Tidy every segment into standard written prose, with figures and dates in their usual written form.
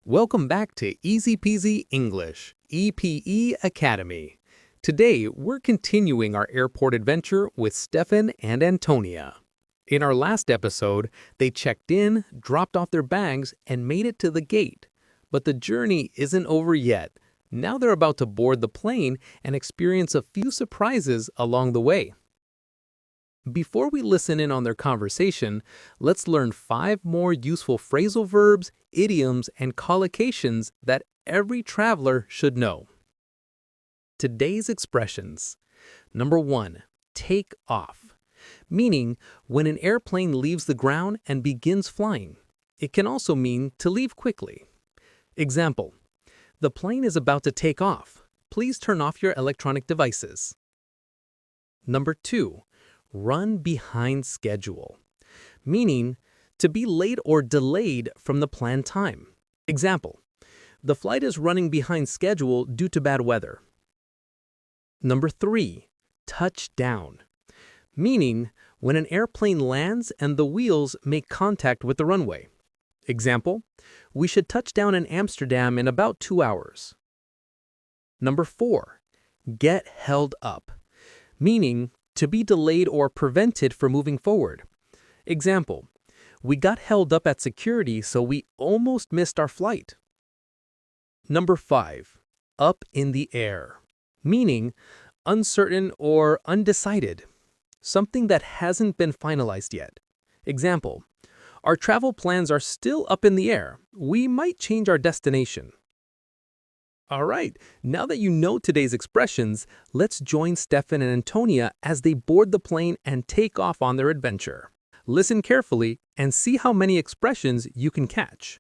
Welcome back to Easy Peasy English, EPE Academy. Today, we're continuing our airport adventure with Stephan and Antonia. In our last episode, they checked in, dropped off their bags, and made it to the gate. But the journey isn't over yet. Now they're about to board the plane and experience a few surprises along the way. Before we listen in on their conversation, let's learn 5 more useful phrasal verbs, idioms, and collocations that every traveler should know. Today's expressions. Number 1, take off, meaning when an airplane leaves the ground and begins flying. It can also mean to leave quickly. Example, the plane is about to take off. Please turn off your electronic devices. Number 2, run behind schedule, meaning to be late or delayed from the planned time. Example, the flight is running behind schedule due to bad weather. Number 3, touch down, meaning when an airplane lands and the wheels make contact with the runway. Example, we should touch down in Amsterdam in about 2 hours. Number 4, get held up, meaning to be delayed or prevented from moving forward. Example, we got held up at security, so we almost missed our flight. Number 5, up in the air, meaning uncertain or undecided, something that hasn't been finalized yet. Example, our travel plans are still up in the air. We might change our destination. All right, now that you know today's expressions, let's join Stephan and Antonia as they board the plane and take off on their adventure. Listen carefully and see how many expressions you can catch.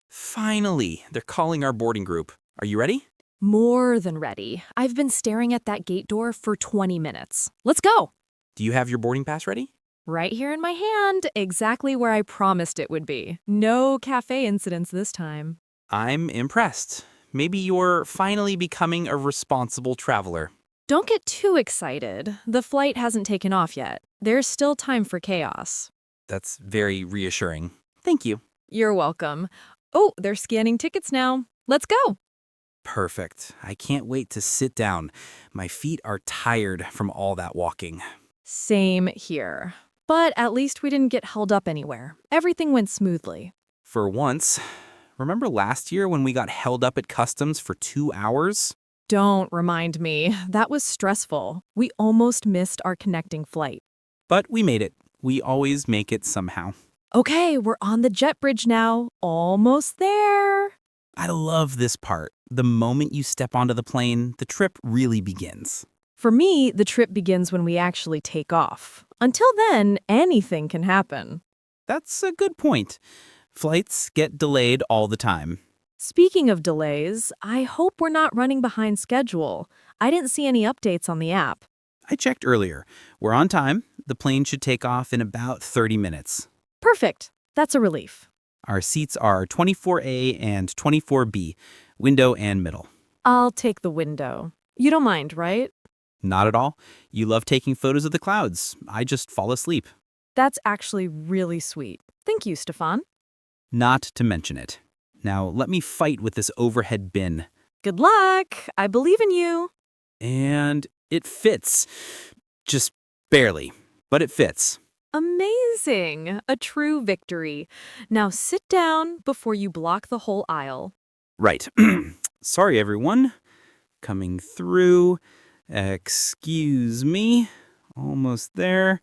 Finally, they're calling our boarding group. Are you ready? More than ready. I've been staring at that gate door for 20 minutes. Let's go! Do you have your boarding pass ready? Right here in my hand, exactly where I promised it would be. No cafe incidents this time. I'm impressed. Maybe you're finally becoming a responsible traveler. Don't get too excited. The flight hasn't taken off yet. There's still time for chaos. That's very reassuring. Thank you. You're welcome. Oh, they're scanning tickets now. Let's go! Perfect. I can't wait to sit down. My feet are tired from all that walking. Same here. But at least we didn't get held up anywhere. Everything went smoothly. For once, remember last year when we got held up at customs for 2 hours? Don't remind me. That was stressful. We almost missed our connecting flight. But we made it. We always make it somehow. Okay, we're on the jet bridge now. Almost there. I love this part. The moment you step onto the plane, the trip really begins. For me, the trip begins when we actually take off. Until then, anything can happen. That's a good point. Flights get delayed all the time. Speaking of delays, I hope we're not running behind schedule. I didn't see any updates on the app. I checked earlier. We're on time. The plane should take off in about 30 minutes. Perfect. That's a relief. Our seats are 24A and 24B, window and middle. I'll take the window. You don't mind, right? Not at all. You love taking photos of the clouds. I just fall asleep. That's actually really sweet. Thank you, Stephan. Not to mention it. Now, let me fight with this overhead bin. Good luck. I believe in you. And it fits. Just barely, but it fits. Amazing. A true victory. Now sit down before you block the whole aisle. Right. Sorry, everyone. Coming through. Excuse me. Almost there.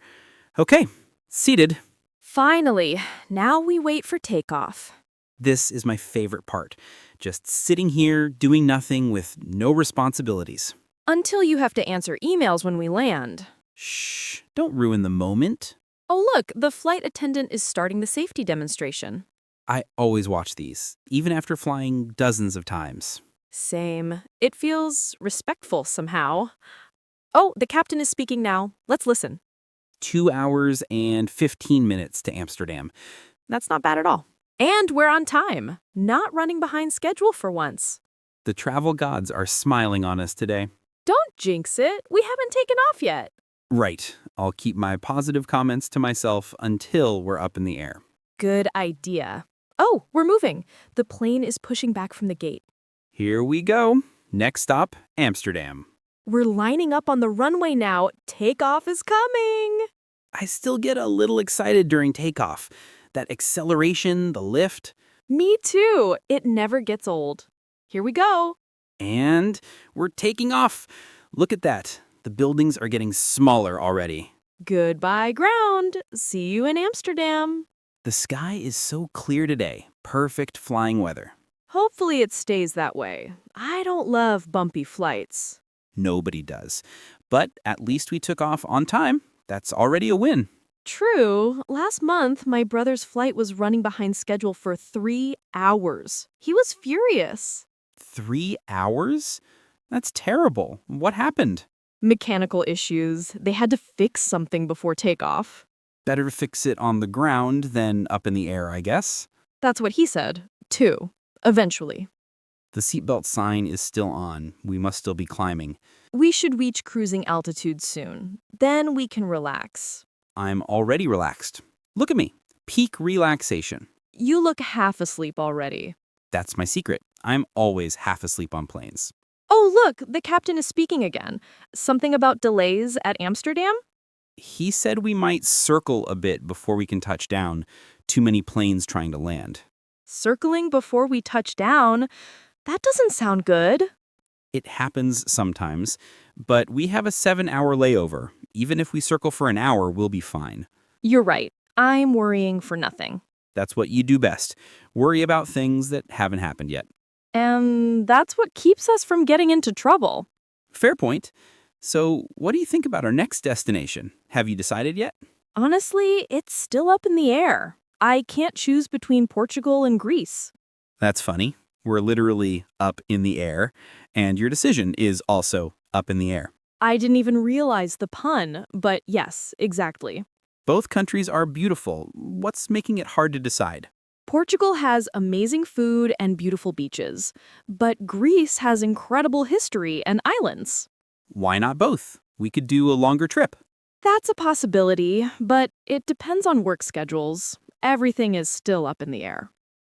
Okay, seated. Finally, now we wait for takeoff. This is my favorite part. Just sitting here, doing nothing with no responsibilities. Until you have to answer emails when we land. Shh, don't ruin the moment. Oh look, the flight attendant is starting the safety demonstration. I always watch these, even after flying dozens of times. Same. It feels respectful somehow. Oh, the captain is speaking now. Let's listen. 2 hours and 15 minutes to Amsterdam. That's not bad at all. And we're on time. Not running behind schedule for once. The travel gods are smiling on us today. Don't jinx it. We haven't taken off yet. Right. I'll keep my positive comments to myself until we're up in the air. Good idea. Oh, we're moving. The plane is pushing back from the gate. Here we go. Next stop, Amsterdam. We're lining up on the runway now. Takeoff is coming. I still get a little excited during takeoff. That acceleration, the lift, Me too. It never gets old. Here we go. and we're taking off. Look at that. The buildings are getting smaller already. Goodbye, ground. See you in Amsterdam. The sky is so clear today. Perfect flying weather. Hopefully it stays that way. I don't love bumpy flights. Nobody does. But at least we took off on time. That's already a win. True. Last month, my brother's flight was running behind schedule for 3 hours. He was furious. 3 hours? That's terrible. What happened? Mechanical issues. They had to fix something before takeoff. Better fix it on the ground than up in the air, I guess. That's what he said, too. Eventually. The seatbelt sign is still on. We must still be climbing. We should reach cruising altitude soon. Then we can relax. I'm already relaxed. Look at me. Peak relaxation. You look half asleep already. That's my secret. I'm always half asleep on planes. Oh, look, the captain is speaking again. Something about delays at Amsterdam? He said we might circle a bit before we can touch down. Too many planes trying to land. Circling before we touch down? That doesn't sound good. It happens sometimes, but we have a 7-hour layover. Even if we circle for an hour, we'll be fine. You're right. I'm worrying for nothing. That's what you do best. Worry about things that haven't happened yet. And that's what keeps us from getting into trouble. Fair point. So, what do you think about our next destination? Have you decided yet? Honestly, it's still up in the air. I can't choose between Portugal and Greece. That's funny. We're literally up in the air, and your decision is also up in the air. I didn't even realize the pun, but yes, exactly. Both countries are beautiful. What's making it hard to decide? Portugal has amazing food and beautiful beaches, but Greece has incredible history and islands. Why not both? We could do a longer trip. That's a possibility, but it depends on work schedules. Everything is still up in the air.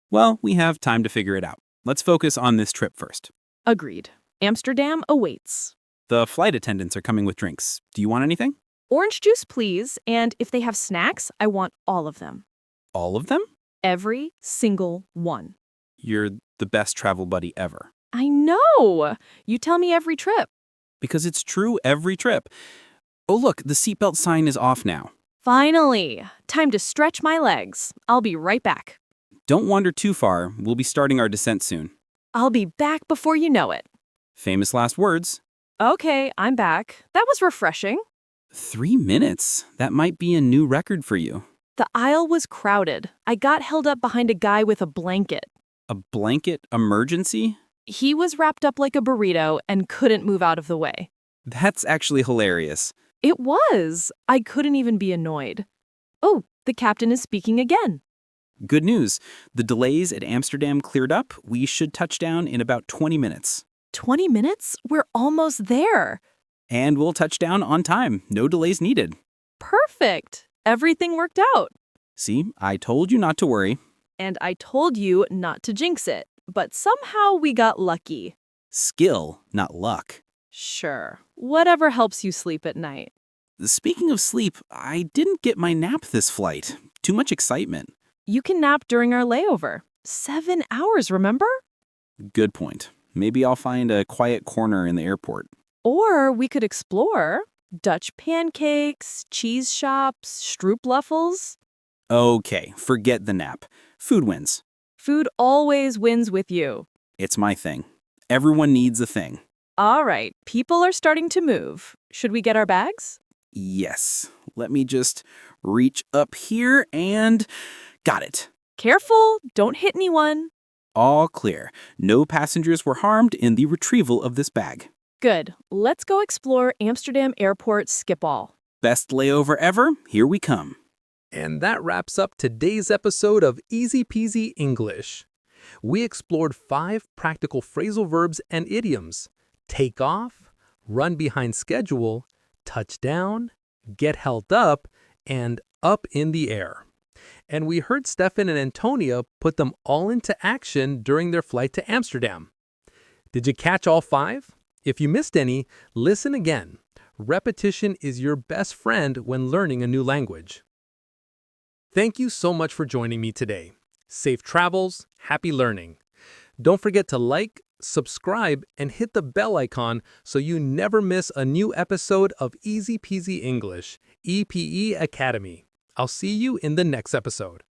Well, we have time to figure it out. Let's focus on this trip first. Agreed. Amsterdam awaits. The flight attendants are coming with drinks. Do you want anything? Orange juice, please, and if they have snacks, I want all of them. All of them? Every single one. You're the best travel buddy ever. I know! You tell me every trip. Because it's true every trip. Oh, look, the seatbelt sign is off now. Finally! Time to stretch my legs. I'll be right back. Don't wander too far. We'll be starting our descent soon. I'll be back before you know it. Famous last words. Okay, I'm back. That was refreshing. 3 minutes? That might be a new record for you. The aisle was crowded. I got held up behind a guy with a blanket. A blanket emergency? He was wrapped up like a burrito and couldn't move out of the way. That's actually hilarious. It was. I couldn't even be annoyed. Oh, the captain is speaking again. Good news. The delays at Amsterdam cleared up. We should touch down in about 20 minutes. 20 minutes? We're almost there. And we'll touch down on time. No delays needed. Perfect. Everything worked out. See, I told you not to worry. And I told you not to jinx it. But somehow we got lucky. Skill, not luck. Sure. Whatever helps you sleep at night. Speaking of sleep, I didn't get my nap this flight. Too much excitement. You can nap during our layover. 7 hours, remember? Good point. Maybe I'll find a quiet corner in the airport. Or we could explore Dutch pancakes, cheese shops, stroopwafels. Okay, forget the nap. Food wins. Food always wins with you. It's my thing. Everyone needs a thing. All right, people are starting to move. Should we get our bags? Yes. Let me just reach up here and got it. Careful, don't hit anyone. All clear. No passengers were harmed in the retrieval of this bag. Good. Let's go explore Amsterdam Airport Schiphol. Best layover ever. Here we come. And that wraps up today's episode of Easy Peasy English. We explored 5 practical phrasal verbs and idioms: take off, run behind schedule, touch down, get held up, and up in the air. And we heard Stephan and Antonia put them all into action during their flight to Amsterdam. Did you catch all 5? If you missed any, listen again. Repetition is your best friend when learning a new language. Thank you so much for joining me today. Safe travels, happy learning. Don't forget to like, subscribe, and hit the bell icon so you never miss a new episode of Easy Peasy English, EPE Academy. I'll see you in the next episode.